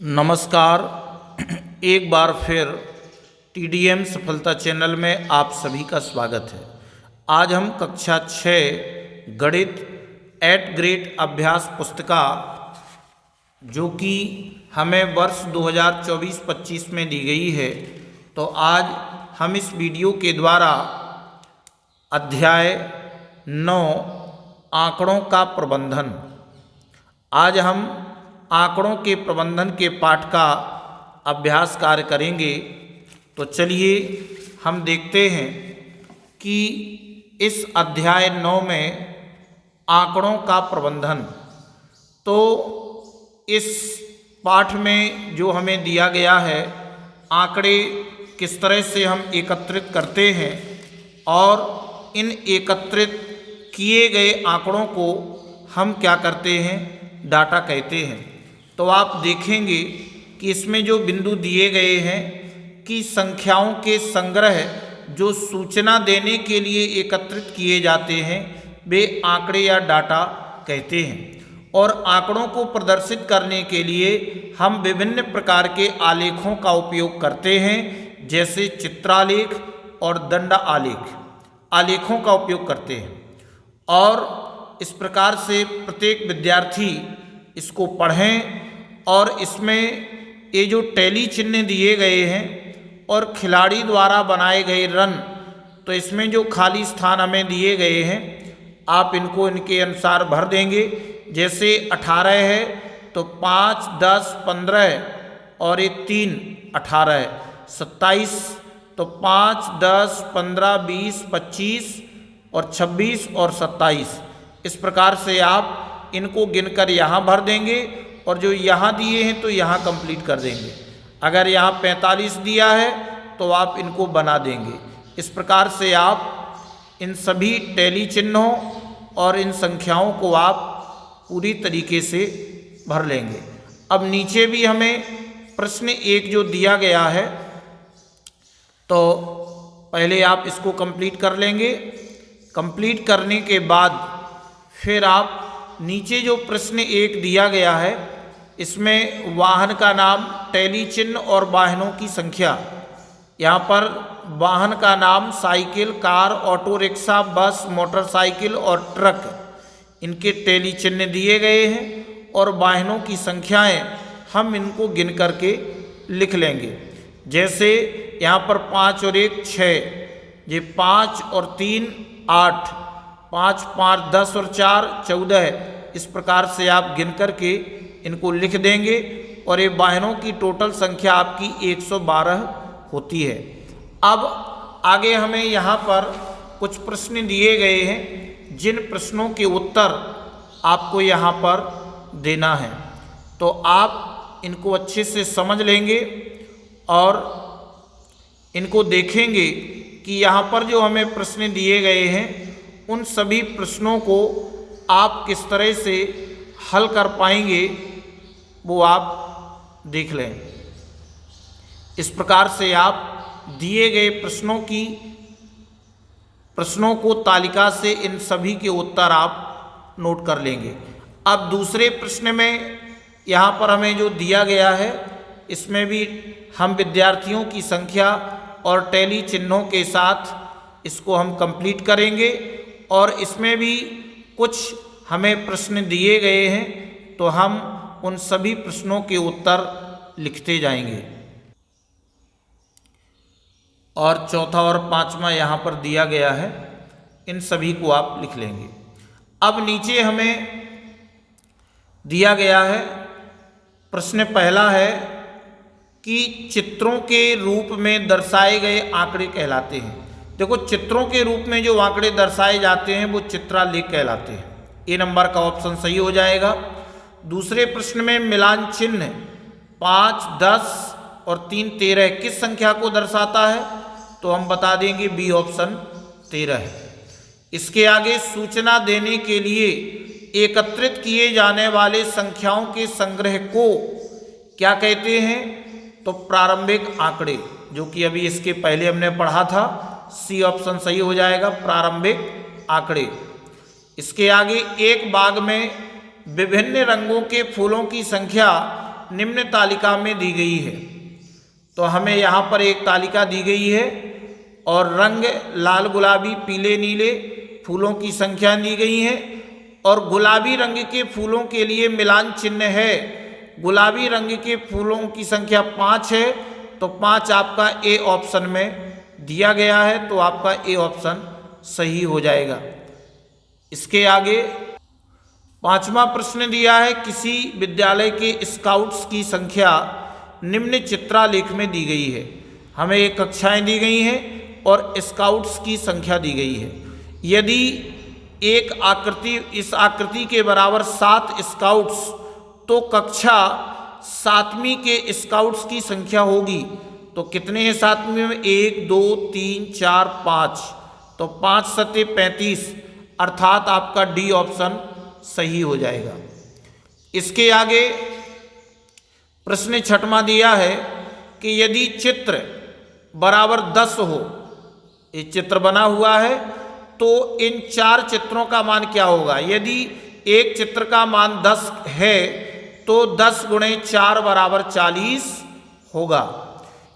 नमस्कार। एक बार फिर TDM सफलता चैनल में आप सभी का स्वागत है। आज हम कक्षा 6 गणित 8 ग्रेड अभ्यास पुस्तिका जो कि हमें वर्ष 2024-25 में दी गई है, तो आज हम इस वीडियो के द्वारा अध्याय 9 आंकड़ों का प्रबंधन, आज हम आंकड़ों के प्रबंधन के पाठ का अभ्यास कार्य करेंगे। तो चलिए हम देखते हैं कि इस अध्याय 9 में आंकड़ों का प्रबंधन, तो इस पाठ में जो हमें दिया गया है, आंकड़े किस तरह से हम एकत्रित करते हैं और इन एकत्रित किए गए आंकड़ों को हम क्या करते हैं, डाटा कहते हैं। तो आप देखेंगे कि इसमें जो बिंदु दिए गए हैं कि संख्याओं के संग्रह जो सूचना देने के लिए एकत्रित किए जाते हैं वे आंकड़े या डाटा कहते हैं। और आंकड़ों को प्रदर्शित करने के लिए हम विभिन्न प्रकार के आलेखों का उपयोग करते हैं, जैसे चित्रालेख और दंड आलेख आलेखों का उपयोग करते हैं। और इस प्रकार से प्रत्येक विद्यार्थी इसको पढ़ें और इसमें ये जो टैली चिन्ह दिए गए हैं और खिलाड़ी द्वारा बनाए गए रन, तो इसमें जो खाली स्थान हमें दिए गए हैं आप इनको इनके अनुसार भर देंगे। जैसे 18 है तो 5, 10, 15 और ये 3 18 है। 27 तो 5, 10, 15, 20, 25 और 26 और 27। इस प्रकार से आप इनको गिनकर यहाँ भर देंगे और जो यहाँ दिए हैं तो यहाँ कंप्लीट कर देंगे। अगर यहाँ 45 दिया है तो आप इनको बना देंगे। इस प्रकार से आप इन सभी टैली चिन्हों और इन संख्याओं को आप पूरी तरीके से भर लेंगे। अब नीचे भी हमें प्रश्न 1 जो दिया गया है, तो पहले आप इसको कंप्लीट कर लेंगे। कंप्लीट करने के बाद फिर आप नीचे जो प्रश्न 1 दिया गया है, इसमें वाहन का नाम, टैली चिन्ह और वाहनों की संख्या। यहाँ पर वाहन का नाम साइकिल, कार, ऑटो रिक्शा, बस, मोटरसाइकिल और ट्रक, इनके टैली चिन्ह दिए गए हैं और वाहनों की संख्याएं हम इनको गिन करके लिख लेंगे। जैसे यहाँ पर 5 और 1 6, ये 5 और 3 8, 5, 5, 10 और 4 14 है। इस प्रकार से आप गिन करके इनको लिख देंगे और ये वाहनों की टोटल संख्या आपकी 112 होती है। अब आगे हमें यहाँ पर कुछ प्रश्न दिए गए हैं, जिन प्रश्नों के उत्तर आपको यहाँ पर देना है। तो आप इनको अच्छे से समझ लेंगे और इनको देखेंगे कि यहाँ पर जो हमें प्रश्न दिए गए हैं उन सभी प्रश्नों को आप किस तरह से हल कर पाएंगे, वो आप देख लें। इस प्रकार से आप दिए गए प्रश्नों को तालिका से इन सभी के उत्तर आप नोट कर लेंगे। अब दूसरे प्रश्न में यहाँ पर हमें जो दिया गया है, इसमें भी हम विद्यार्थियों की संख्या और टैली चिन्हों के साथ इसको हम कंप्लीट करेंगे। और इसमें भी कुछ हमें प्रश्न दिए गए हैं, तो हम उन सभी प्रश्नों के उत्तर लिखते जाएंगे। और चौथा और 5वां यहाँ पर दिया गया है, इन सभी को आप लिख लेंगे। अब नीचे हमें दिया गया है, प्रश्न पहला है कि चित्रों के रूप में दर्शाए गए आंकड़े कहलाते हैं। देखो, चित्रों के रूप में जो आंकड़े दर्शाए जाते हैं वो चित्रालेख कहलाते हैं। ए नंबर का ऑप्शन सही हो जाएगा। दूसरे प्रश्न में मिलान चिन्ह 5, 10 और 3 13 किस संख्या को दर्शाता है, तो हम बता देंगे बी ऑप्शन 13 है। इसके आगे सूचना देने के लिए एकत्रित किए जाने वाले संख्याओं के संग्रह को क्या कहते हैं, तो प्रारंभिक आंकड़े, जो कि अभी इसके पहले हमने पढ़ा था। सी ऑप्शन सही हो जाएगा, प्रारंभिक आंकड़े। इसके आगे एक बाग में विभिन्न रंगों के फूलों की संख्या निम्न तालिका में दी गई है। तो हमें यहाँ पर एक तालिका दी गई है और रंग लाल, गुलाबी, पीले, नीले फूलों की संख्या दी गई है और गुलाबी रंग के फूलों के लिए मिलान चिन्ह है। गुलाबी रंग के फूलों की संख्या 5 है, तो 5 आपका ए ऑप्शन में दिया गया है, तो आपका ए ऑप्शन सही हो जाएगा। इसके आगे 5वां प्रश्न दिया है, किसी विद्यालय के स्काउट्स की संख्या निम्न चित्रालेख में दी गई है। हमें एक कक्षाएं दी गई हैं और स्काउट्स की संख्या दी गई है। यदि एक आकृति इस आकृति के बराबर 7 स्काउट्स, तो कक्षा 7वीं के स्काउट्स की संख्या होगी। तो कितने हैं 7वीं में? 1 2 3 4 5, तो 5 सते 35, अर्थात आपका डी ऑप्शन सही हो जाएगा। इसके आगे प्रश्न 6वां दिया है कि यदि चित्र बराबर 10 हो, ये चित्र बना हुआ है, तो इन 4 चित्रों का मान क्या होगा? यदि एक चित्र का मान 10 है तो 10 गुणे 4 बराबर 40 होगा।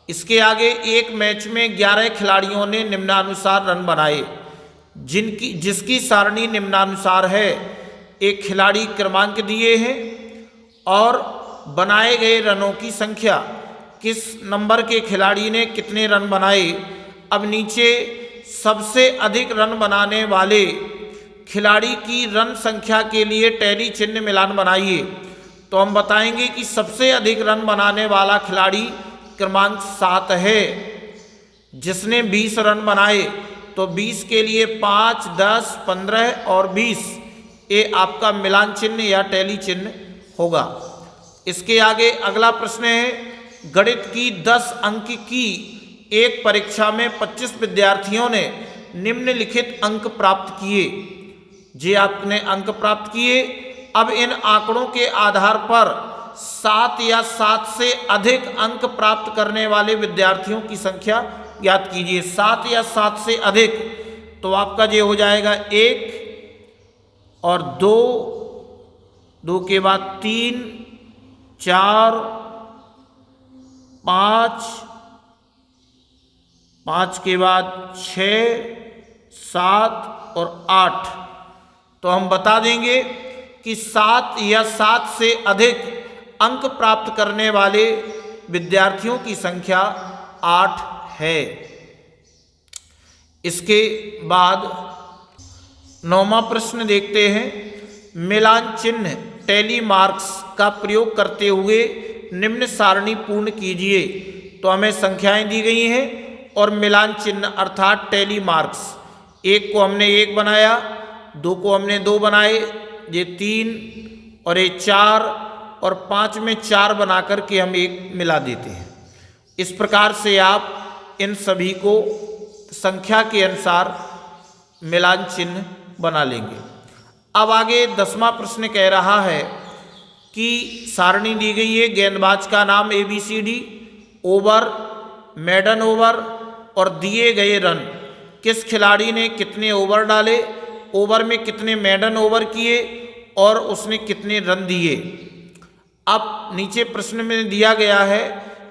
इसके आगे एक मैच में 11 खिलाड़ियों ने निम्नानुसार रन बनाए, जिसकी सारणी निम्नानुसार है। एक खिलाड़ी क्रमांक दिए हैं और बनाए गए रनों की संख्या, किस नंबर के खिलाड़ी ने कितने रन बनाए। अब नीचे सबसे अधिक रन बनाने वाले खिलाड़ी की रन संख्या के लिए टैली चिन्ह मिलान बनाइए। तो हम बताएंगे कि सबसे अधिक रन बनाने वाला खिलाड़ी क्रमांक 7 है, जिसने 20 रन बनाए। तो 20 के लिए 5, 10, 15 और 20, ये आपका मिलान चिन्ह या टैली चिन्ह होगा। इसके आगे अगला प्रश्न है, गणित की 10 अंक की एक परीक्षा में 25 विद्यार्थियों ने निम्नलिखित अंक प्राप्त किए। जी आपने अंक प्राप्त किए। अब इन आंकड़ों के आधार पर 7 या 7 से अधिक अंक प्राप्त करने वाले विद्यार्थियों की संख्या ज्ञात कीजिए। 7 या 7 से अधिक, तो आपका ये हो जाएगा 1 और 2, 2 के बाद 3, 4, 5, 5 के बाद 6, 7 और 8। तो हम बता देंगे कि 7 या 7 से अधिक अंक प्राप्त करने वाले विद्यार्थियों की संख्या 8 है। इसके बाद 9वां प्रश्न देखते हैं, मिलान चिन्ह टैली मार्क्स का प्रयोग करते हुए निम्न सारणी पूर्ण कीजिए। तो हमें संख्याएं दी गई हैं और मिलान चिन्ह अर्थात टैली मार्क्स, 1 को हमने 1 बनाया, 2 को हमने 2 बनाए, ये 3 और ये 4 और 5 में 4 बना करके हम 1 मिला देते हैं। इस प्रकार से आप इन सभी को संख्या के अनुसार मिलान चिन्ह बना लेंगे। अब आगे 10वां प्रश्न कह रहा है कि सारणी दी गई है, गेंदबाज का नाम ABCD, ओवर, मेडन ओवर और दिए गए रन। किस खिलाड़ी ने कितने ओवर डाले, ओवर में कितने मेडन ओवर किए और उसने कितने रन दिए। अब नीचे प्रश्न में दिया गया है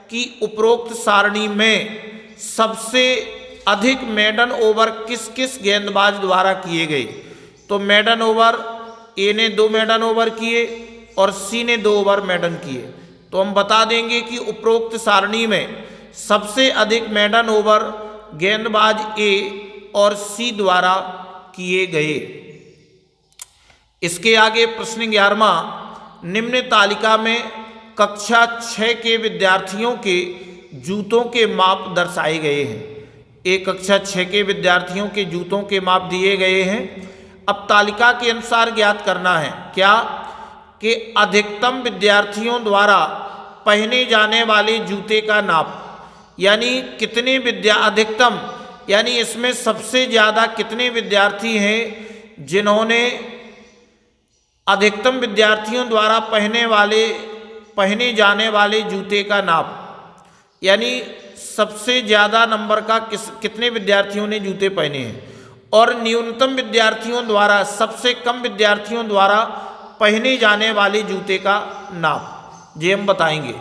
कि उपरोक्त सारणी में सबसे अधिक मेडन ओवर किस किस गेंदबाज द्वारा किए गए। तो मेडन ओवर ए ने 2 मेडन ओवर किए और सी ने 2 ओवर मेडन किए। तो हम बता देंगे कि उपरोक्त सारणी में सबसे अधिक मेडन ओवर गेंदबाज ए और सी द्वारा किए गए। इसके आगे प्रश्न 11वां, निम्न तालिका में कक्षा 6 के विद्यार्थियों के जूतों के माप दर्शाए गए हैं। एक कक्षा 6 के विद्यार्थियों के जूतों के माप दिए गए हैं। अब तालिका के अनुसार ज्ञात करना है क्या कि अधिकतम विद्यार्थियों द्वारा पहने जाने वाले जूते का नाप, यानी कितने अधिकतम, यानी इसमें सबसे ज़्यादा कितने विद्यार्थी हैं जिन्होंने अधिकतम विद्यार्थियों द्वारा पहने जाने वाले जूते का नाप, यानी सबसे ज़्यादा नंबर का कितने विद्यार्थियों ने जूते पहने हैं, और न्यूनतम विद्यार्थियों द्वारा सबसे कम विद्यार्थियों द्वारा पहने जाने वाले जूते का नाप। ये हम बताएंगे।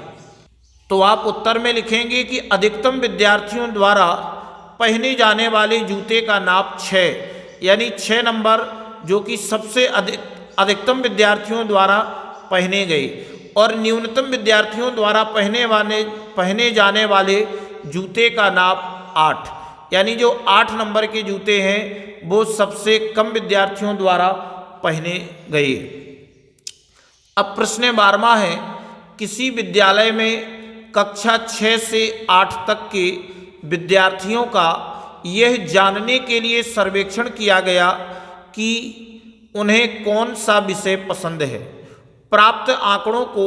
तो आप उत्तर में लिखेंगे कि अधिकतम विद्यार्थियों द्वारा पहने जाने वाले जूते का नाप 6, यानी 6 नंबर जो कि सबसे अधिकतम विद्यार्थियों द्वारा पहने गए, और न्यूनतम विद्यार्थियों द्वारा पहने जाने वाले जूते का नाप 8, यानी जो 8 नंबर के जूते हैं वो सबसे कम विद्यार्थियों द्वारा पहने गए। अब प्रश्न 12वां है, किसी विद्यालय में कक्षा 6 से 8 तक के विद्यार्थियों का यह जानने के लिए सर्वेक्षण किया गया कि उन्हें कौन सा विषय पसंद है। प्राप्त आंकड़ों को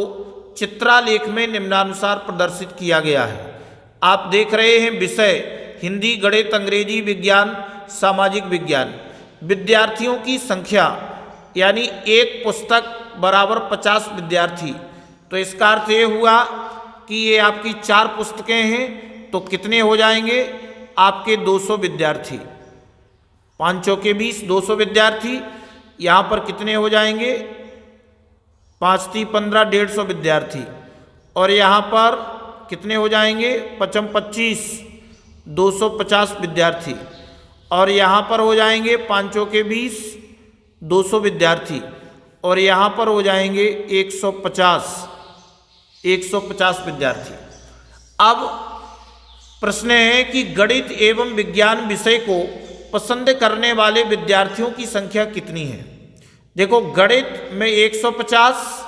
चित्रालेख में निम्नानुसार प्रदर्शित किया गया है। आप देख रहे हैं विषय हिंदी, गणित, अंग्रेजी, विज्ञान, सामाजिक विज्ञान। विद्यार्थियों की संख्या यानी एक पुस्तक बराबर 50 विद्यार्थी, तो इसका अर्थ ये हुआ कि ये आपकी 4 पुस्तकें हैं तो कितने हो जाएंगे आपके 200 विद्यार्थी। 5 चौके 20, 200 विद्यार्थी। यहाँ पर कितने हो जाएंगे 5 × 15, 150 विद्यार्थी। और यहाँ पर कितने हो जाएंगे 5 × 25, 250 विद्यार्थी। और यहाँ पर हो जाएंगे 5 चौके 20, 200 विद्यार्थी। और यहाँ पर हो जाएंगे 150 विद्यार्थी। अब प्रश्न है कि गणित एवं विज्ञान विषय को पसंद करने वाले विद्यार्थियों की संख्या कितनी है। देखो, गणित में 150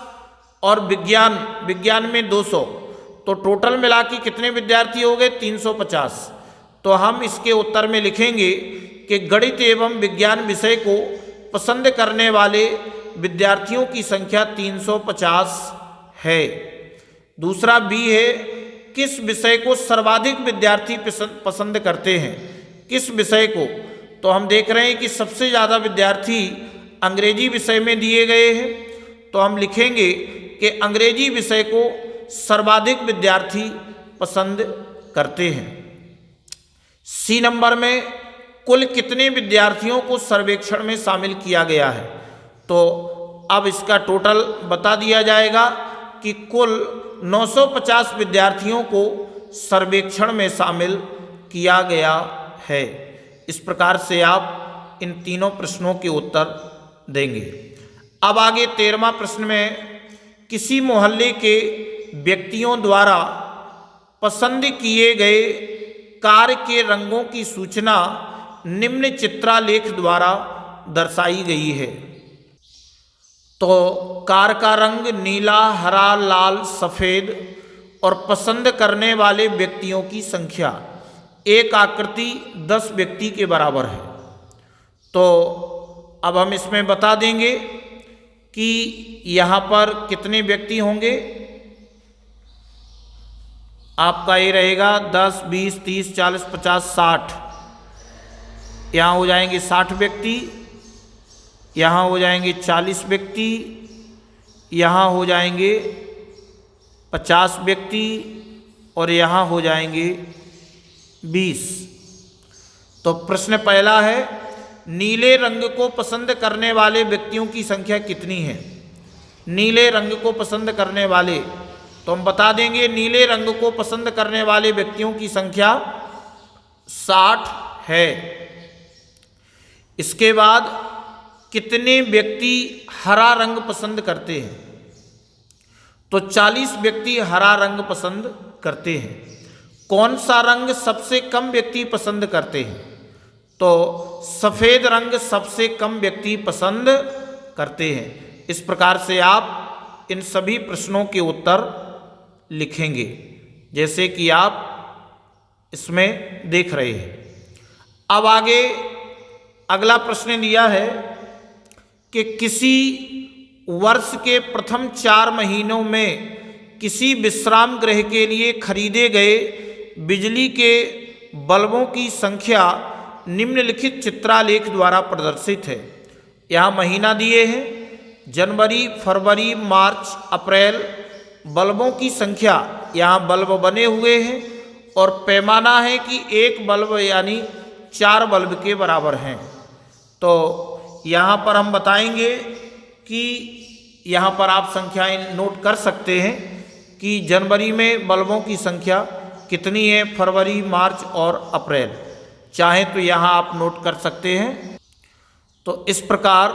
और विज्ञान में 200, तो टोटल मिला के कितने विद्यार्थी हो गए 350। तो हम इसके उत्तर में लिखेंगे कि गणित एवं विज्ञान विषय को पसंद करने वाले विद्यार्थियों की संख्या 350 है। दूसरा बी है, किस विषय को सर्वाधिक विद्यार्थी पसंद करते हैं। किस विषय को, तो हम देख रहे हैं कि सबसे ज़्यादा विद्यार्थी अंग्रेजी विषय में दिए गए हैं, तो हम लिखेंगे कि अंग्रेजी विषय को सर्वाधिक विद्यार्थी पसंद करते हैं। सी नंबर में कुल कितने विद्यार्थियों को सर्वेक्षण में शामिल किया गया है। तो अब इसका टोटल बता दिया जाएगा कि कुल 950 विद्यार्थियों को सर्वेक्षण में शामिल किया गया है। इस प्रकार से आप इन तीनों प्रश्नों के उत्तर देंगे। अब आगे 13वां प्रश्न में, किसी मोहल्ले के व्यक्तियों द्वारा पसंद किए गए कार के रंगों की सूचना निम्न चित्रालेख द्वारा दर्शाई गई है। तो कार का रंग नीला, हरा, लाल, सफ़ेद और पसंद करने वाले व्यक्तियों की संख्या एक आकृति 10 व्यक्ति के बराबर है। तो अब हम इसमें बता देंगे कि यहाँ पर कितने व्यक्ति होंगे। आपका ये रहेगा 10, 20, 30, 40, 50, 60। यहाँ हो जाएंगे 60 व्यक्ति, यहाँ हो जाएंगे 40 व्यक्ति, यहाँ हो जाएंगे 50 व्यक्ति और यहाँ हो जाएंगे 20। तो प्रश्न पहला है, नीले रंग को पसंद करने वाले व्यक्तियों की संख्या कितनी है। नीले रंग को पसंद करने वाले, तो हम बता देंगे नीले रंग को पसंद करने वाले व्यक्तियों की संख्या 60 है। इसके बाद कितने व्यक्ति हरा रंग पसंद करते हैं। तो 40 व्यक्ति हरा रंग पसंद करते हैं। कौन सा रंग सबसे कम व्यक्ति पसंद करते हैं। तो सफ़ेद रंग सबसे कम व्यक्ति पसंद करते हैं। इस प्रकार से आप इन सभी प्रश्नों के उत्तर लिखेंगे जैसे कि आप इसमें देख रहे हैं। अब आगे अगला प्रश्न दिया है कि किसी वर्ष के प्रथम 4 महीनों में किसी विश्राम गृह के लिए खरीदे गए बिजली के बल्बों की संख्या निम्नलिखित चित्रालेख द्वारा प्रदर्शित है। यहाँ महीना दिए हैं, जनवरी, फरवरी, मार्च, अप्रैल। बल्बों की संख्या, यहाँ बल्ब बने हुए हैं और पैमाना है कि 1 बल्ब यानी 4 बल्ब के बराबर हैं। तो यहाँ पर हम बताएंगे कि यहाँ पर आप संख्याएं नोट कर सकते हैं कि जनवरी में बल्बों की संख्या कितनी है, फरवरी, मार्च और अप्रैल। चाहे तो यहाँ आप नोट कर सकते हैं। तो इस प्रकार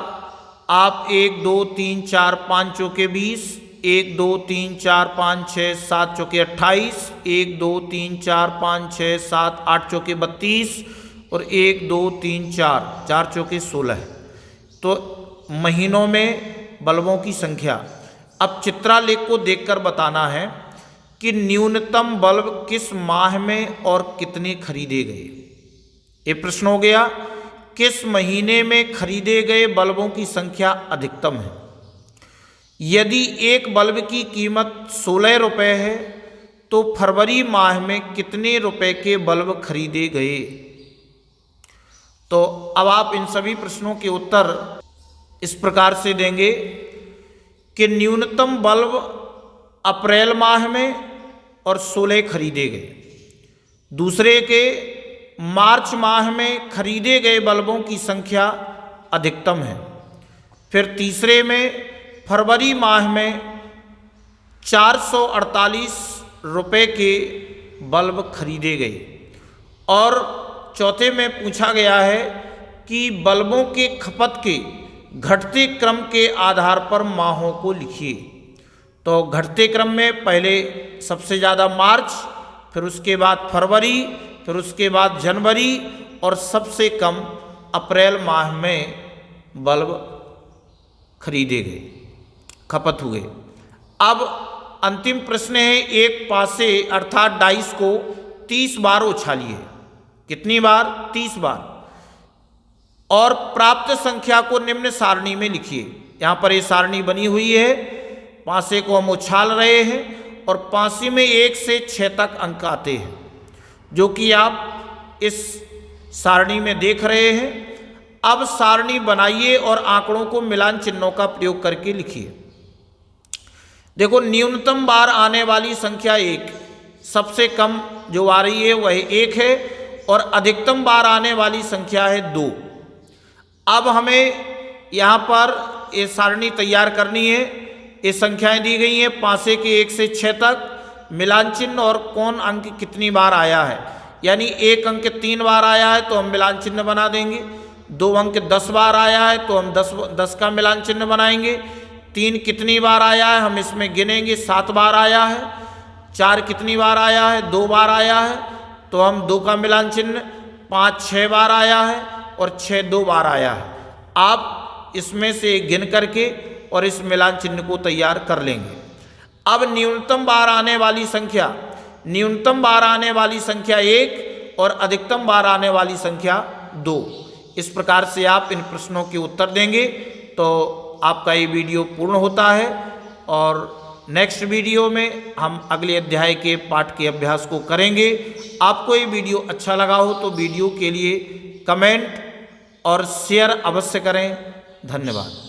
आप 1 2 3 4 5 चौके 20, 1 2 3 4 5 6 7 चौके 28, 1 2 3 4 5 6 7 8 चौके 32 और 1 2 3 4 चौके 16। तो महीनों में बल्बों की संख्या। अब चित्रालेख को देखकर बताना है कि न्यूनतम बल्ब किस माह में और कितने खरीदे गए। ये प्रश्न हो गया, किस महीने में खरीदे गए बल्बों की संख्या अधिकतम है। यदि एक बल्ब की कीमत 16 रुपये है तो फरवरी माह में कितने रुपए के बल्ब खरीदे गए। तो अब आप इन सभी प्रश्नों के उत्तर इस प्रकार से देंगे कि न्यूनतम बल्ब अप्रैल माह में और 16 खरीदे गए। दूसरे के मार्च माह में खरीदे गए बल्बों की संख्या अधिकतम है। फिर तीसरे में फरवरी माह में 448 रुपये के बल्ब खरीदे गए। और चौथे में पूछा गया है कि बल्बों के खपत के घटते क्रम के आधार पर माहों को लिखिए। तो घटते क्रम में पहले सबसे ज़्यादा मार्च, फिर उसके बाद फरवरी, फिर उसके बाद जनवरी और सबसे कम अप्रैल माह में बल्ब खरीदे गए, खपत हुए। अब अंतिम प्रश्न है, एक पासे अर्थात डाइस को 30 बार उछालिए। कितनी बार? 30 बार। और प्राप्त संख्या को निम्न सारणी में लिखिए। यहाँ पर ये सारणी बनी हुई है। पासे को हम उछाल रहे हैं और पासे में 1 से 6 तक अंक आते हैं, जो कि आप इस सारणी में देख रहे हैं। अब सारणी बनाइए और आंकड़ों को मिलान चिन्हों का प्रयोग करके लिखिए। देखो, न्यूनतम बार आने वाली संख्या 1, सबसे कम जो आ रही है वह 1 है और अधिकतम बार आने वाली संख्या है 2। अब हमें यहाँ पर ये सारणी तैयार करनी है। ये संख्याएं दी गई हैं पासे के 1 से 6 तक। मिलान चिन्ह और कौन अंक कितनी बार आया है, यानी एक अंक 3 बार आया है तो हम मिलान चिन्ह बना देंगे। 2 अंक 10 बार आया है तो हम 10 का मिलान चिन्ह बनाएंगे। 3 कितनी बार आया है हम इसमें गिनेंगे, 7 बार आया है। 4 कितनी बार आया है, 2 बार आया है तो हम 2 का मिलान चिन्ह। 5 6 बार आया है और 6 2 बार आया है। आप इसमें से गिन करके और इस मिलान चिन्ह को तैयार कर लेंगे। अब न्यूनतम बार आने वाली संख्या, न्यूनतम बार आने वाली संख्या 1 और अधिकतम बार आने वाली संख्या 2। इस प्रकार से आप इन प्रश्नों के उत्तर देंगे तो आपका ये वीडियो पूर्ण होता है। और नेक्स्ट वीडियो में हम अगले अध्याय के पाठ के अभ्यास को करेंगे। आपको ये वीडियो अच्छा लगा हो तो वीडियो के लिए कमेंट और शेयर अवश्य करें। धन्यवाद।